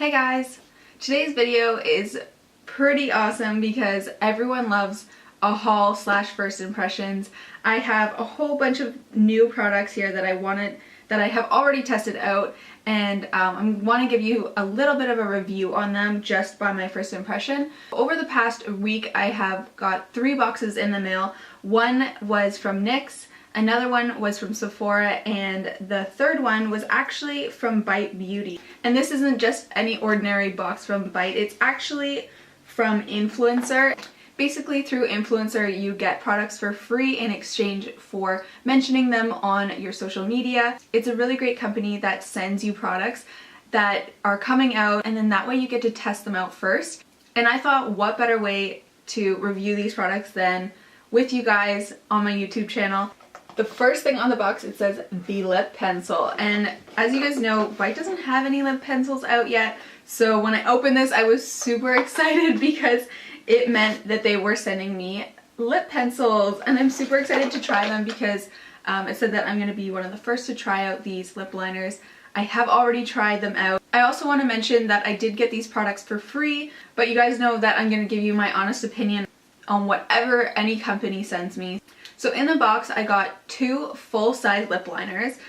Hey guys! Today's video is pretty awesome because everyone loves a haul slash first impressions. I have a whole bunch of new products here that I have already tested out, and I want to give you a little bit of a review on them just by my first impression. Over the past week I have got 3 boxes in the mail. One was from NYX, another one was from Sephora, and the third one was actually from Bite Beauty. And this isn't just any ordinary box from Bite, it's actually from Influencer. Basically, through Influencer you get products for free in exchange for mentioning them on your social media. It's a really great company that sends you products that are coming out, and then that way you get to test them out first. And I thought, what better way to review these products than with you guys on my YouTube channel. The first thing on the box, it says the lip pencil, and as you guys know, Bite doesn't have any lip pencils out yet, so when I opened this I was super excited because it meant that they were sending me lip pencils, and I'm super excited to try them because it said that I'm going to be one of the first to try out these lip liners. I have already tried them out. I also want to mention that I did get these products for free, but you guys know that I'm going to give you my honest opinion on whatever any company sends me. So in the box I got 2 full-size lip liners.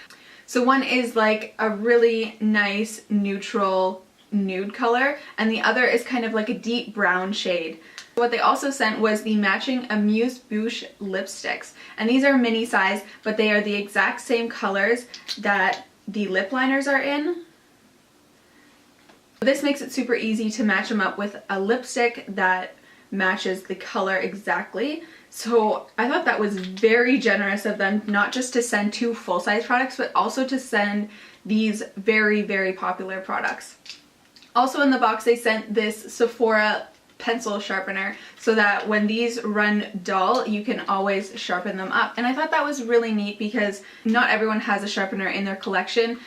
So one is like a really nice neutral nude color, and the other is kind of like a deep brown shade. What they also sent was the matching Amuse Bouche lipsticks, and these are mini size, but they are the exact same colors that the lip liners are in. This makes it super easy to match them up with a lipstick that matches the color exactly. So I thought that was very generous of them, not just to send 2 full-size products, but also to send these very, very popular products. Also in the box they sent this Sephora pencil sharpener so that when these run dull you can always sharpen them up. And I thought that was really neat because not everyone has a sharpener in their collection.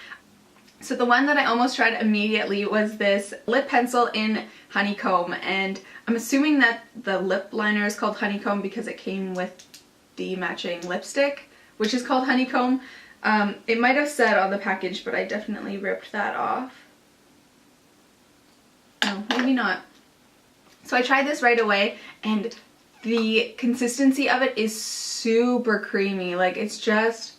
So the one that I almost tried immediately was this lip pencil in honeycomb, and I'm assuming that the lip liner is called honeycomb because it came with the matching lipstick, which is called honeycomb. It might have said on the package, but I definitely ripped that off. No, maybe not. So I tried this right away, and the consistency of it is super creamy. Like, it's just...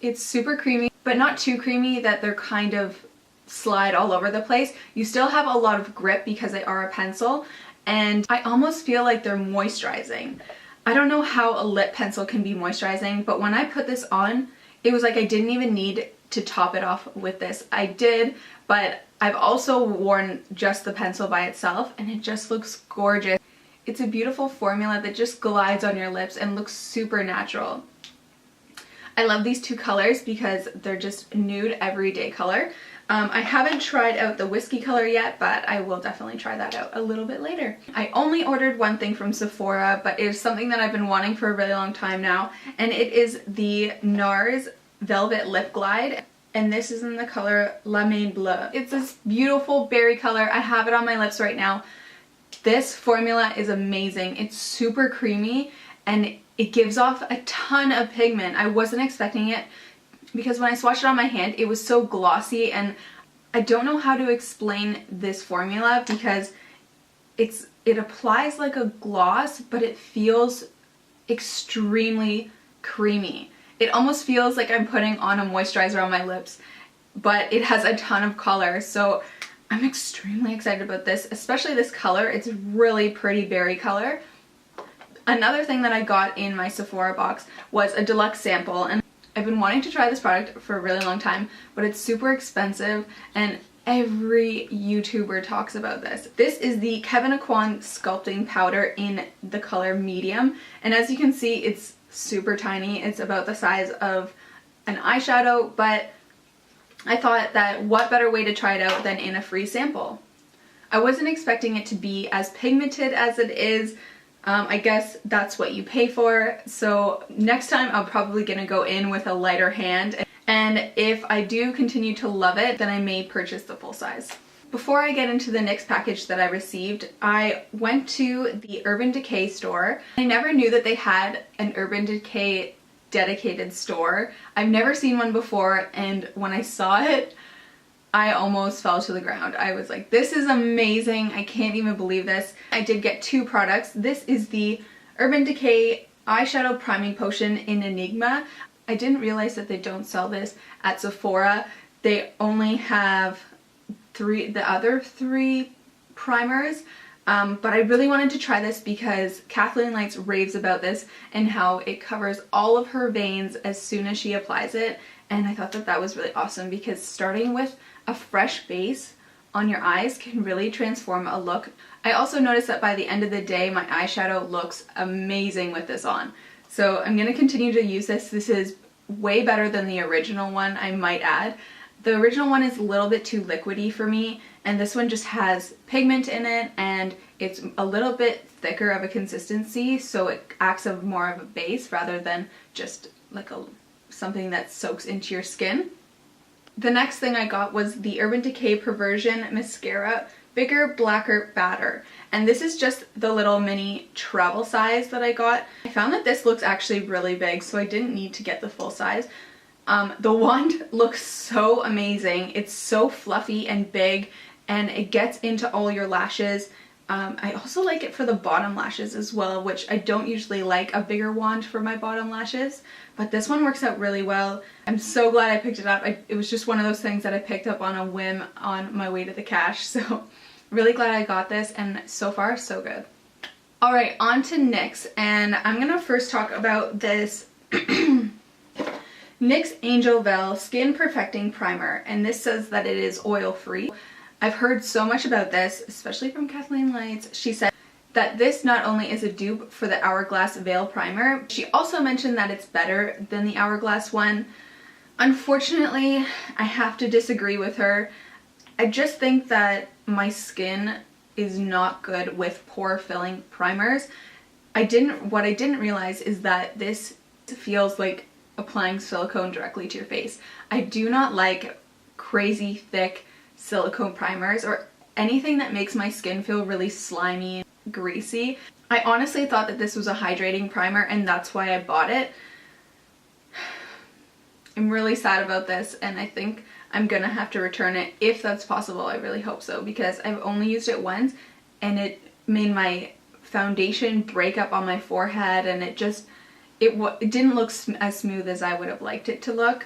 it's super creamy, but not too creamy that they're kind of slide all over the place. You still have a lot of grip because they are a pencil, and I almost feel like they're moisturizing. I don't know how a lip pencil can be moisturizing, but when I put this on, it was like I didn't even need to top it off with this. I did, but I've also worn just the pencil by itself, and it just looks gorgeous. It's a beautiful formula that just glides on your lips and looks super natural. I love these 2 colors because they're just nude everyday color. I haven't tried out the whiskey color yet, but I will definitely try that out a little bit later. I only ordered one thing from Sephora, but it is something that I've been wanting for a really long time now, and it is the NARS Velvet Lip Glide, and this is in the color La Main Bleu. It's this beautiful berry color. I have it on my lips right now. This formula is amazing. It's super creamy, and it gives off a ton of pigment. I wasn't expecting it because when I swatched it on my hand, it was so glossy, and I don't know how to explain this formula because it applies like a gloss, but it feels extremely creamy. It almost feels like I'm putting on a moisturizer on my lips, but it has a ton of color, so I'm extremely excited about this, especially this color. It's a really pretty berry color. Another thing that I got in my Sephora box was a deluxe sample, and I've been wanting to try this product for a really long time, but it's super expensive, and every YouTuber talks about this. This is the Kevin Aquan Sculpting Powder in the color medium, and as you can see, it's super tiny. It's about the size of an eyeshadow, but I thought that what better way to try it out than in a free sample. I wasn't expecting it to be as pigmented as it is. I guess that's what you pay for, so next time I'm probably gonna go in with a lighter hand, and if I do continue to love it, then I may purchase the full size. Before I get into the NYX package that I received, I went to the Urban Decay store. I never knew that they had an Urban Decay dedicated store. I've never seen one before, and when I saw it, I almost fell to the ground. I was like, this is amazing. I can't even believe this. I did get 2 products. This is the Urban Decay Eyeshadow Priming Potion in Enigma. I didn't realize that they don't sell this at Sephora. They only have the other 3 primers. But I really wanted to try this because Kathleen Lights raves about this and how it covers all of her veins as soon as she applies it. And I thought that that was really awesome because starting with a fresh base on your eyes can really transform a look. I also noticed that by the end of the day, my eyeshadow looks amazing with this on. So I'm going to continue to use this. This is way better than the original one, I might add. The original one is a little bit too liquidy for me, and this one just has pigment in it, and it's a little bit thicker of a consistency, so it acts as more of a base rather than just like something that soaks into your skin. The next thing I got was the Urban Decay Perversion Mascara Bigger, Blacker, Badder. And this is just the little mini travel size that I got. I found that this looks actually really big, so I didn't need to get the full size. The wand looks so amazing. It's so fluffy and big, and it gets into all your lashes. I also like it for the bottom lashes as well, which I don't usually like a bigger wand for my bottom lashes, but this one works out really well. I'm so glad I picked it up. It was just one of those things that I picked up on a whim on my way to the cash, so really glad I got this, and so far so good. Alright, on to NYX, and I'm gonna first talk about this NYX Angel Veil Skin Perfecting Primer, and this says that it is oil free. I've heard so much about this, especially from Kathleen Lights. She said that this not only is a dupe for the Hourglass Veil Primer, she also mentioned that it's better than the Hourglass one. Unfortunately, I have to disagree with her. I just think that my skin is not good with pore filling primers. What I didn't realize is that this feels like applying silicone directly to your face. I do not like crazy thick silicone primers or anything that makes my skin feel really slimy and greasy. I honestly thought that this was a hydrating primer, and that's why I bought it. I'm really sad about this, and I think I'm gonna have to return it if that's possible. I really hope so, because I've only used it once and it made my foundation break up on my forehead, and it didn't look as smooth as I would have liked it to look.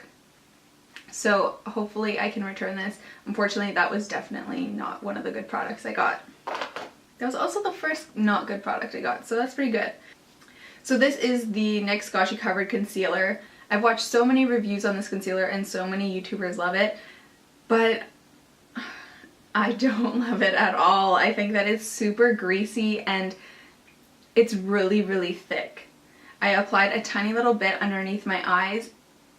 So hopefully I can return this. Unfortunately, that was definitely not one of the good products I got. That was also the first not good product I got, so that's pretty good. So this is the NYX Gotcha Covered Concealer. I've watched so many reviews on this concealer and so many YouTubers love it, but I don't love it at all. I think that it's super greasy and it's really, really thick. I applied a tiny little bit underneath my eyes,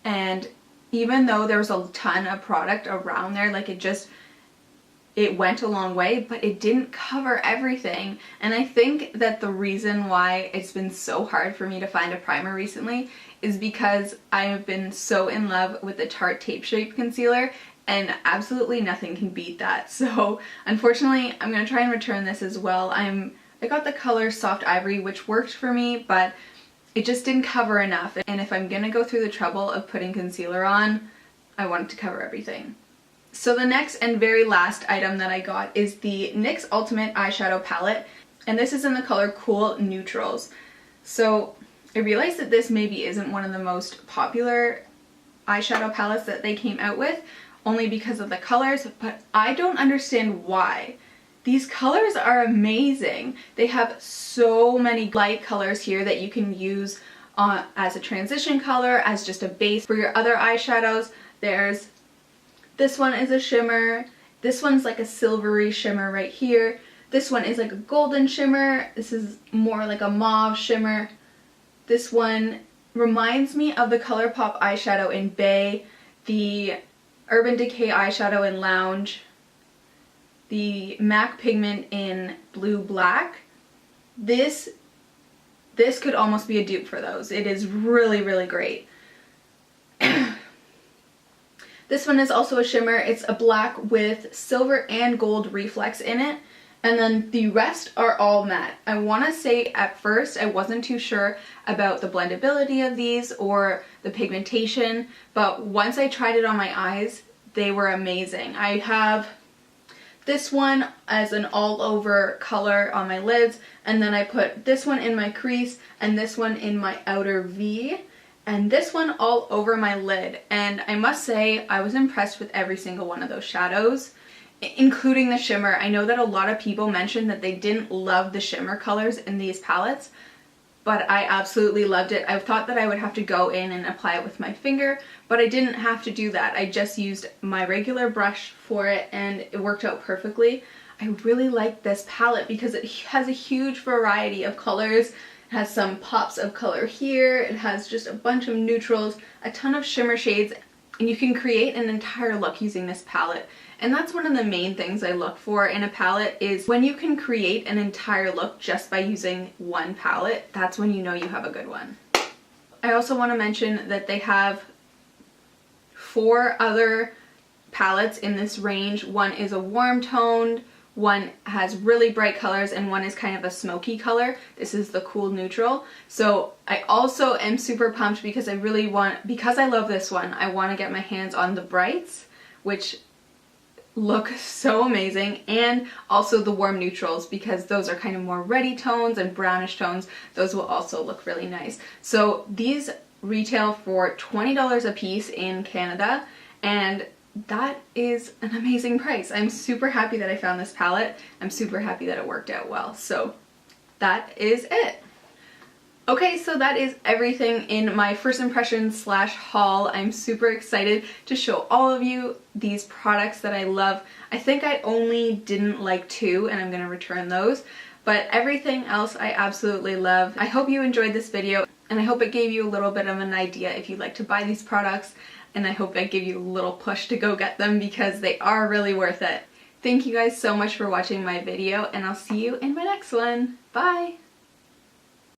and even though there was a ton of product around there, like it went a long way, but it didn't cover everything. And I think that the reason why it's been so hard for me to find a primer recently is because I have been so in love with the Tarte Tape Shape Concealer, and absolutely nothing can beat that. So unfortunately, I'm going to try and return this as well. I got the color Soft Ivory, which worked for me, but it just didn't cover enough. And if I'm going to go through the trouble of putting concealer on, I want it to cover everything. So the next and very last item that I got is the NYX Ultimate Eyeshadow Palette, and this is in the color Cool Neutrals. So I realized that this maybe isn't one of the most popular eyeshadow palettes that they came out with, only because of the colors, but I don't understand why. These colors are amazing. They have so many light colors here that you can use as a transition color, as just a base for your other eyeshadows. This one is a shimmer. This one's like a silvery shimmer right here. This one is like a golden shimmer. This is more like a mauve shimmer. This one reminds me of the ColourPop eyeshadow in Bay, the Urban Decay eyeshadow in Lounge, the MAC pigment in Blue Black. This could almost be a dupe for those. It is really, really great. This one is also a shimmer. It's a black with silver and gold reflex in it. And then the rest are all matte. I want to say at first I wasn't too sure about the blendability of these or the pigmentation, but once I tried it on my eyes, they were amazing. I have this one as an all over color on my lids, and then I put this one in my crease and this one in my outer V, and this one all over my lid. And I must say I was impressed with every single one of those shadows, including the shimmer. I know that a lot of people mentioned that they didn't love the shimmer colors in these palettes, but I absolutely loved it. I thought that I would have to go in and apply it with my finger, but I didn't have to do that. I just used my regular brush for it and it worked out perfectly. I really like this palette because it has a huge variety of colors. It has some pops of color here, it has just a bunch of neutrals, a ton of shimmer shades, and you can create an entire look using this palette. And that's one of the main things I look for in a palette, is when you can create an entire look just by using one palette, that's when you know you have a good one. I also want to mention that they have 4 other palettes in this range. One is a warm toned, one has really bright colors, and one is kind of a smoky color. This is the cool neutral. So I also am super pumped because because I love this one, I want to get my hands on the brights, which look so amazing, and also the warm neutrals, because those are kind of more reddy tones and brownish tones. Those will also look really nice. So these retail for $20 a piece in Canada, and that is an amazing price. I'm super happy that I found this palette. I'm super happy that it worked out well. So that is it. Okay, so that is everything in my first impression / haul. I'm super excited to show all of you these products that I love. I think I only didn't like 2, and I'm going to return those, but everything else I absolutely love. I hope you enjoyed this video, and I hope it gave you a little bit of an idea if you'd like to buy these products, and I hope I give you a little push to go get them because they are really worth it. Thank you guys so much for watching my video, and I'll see you in my next one. Bye!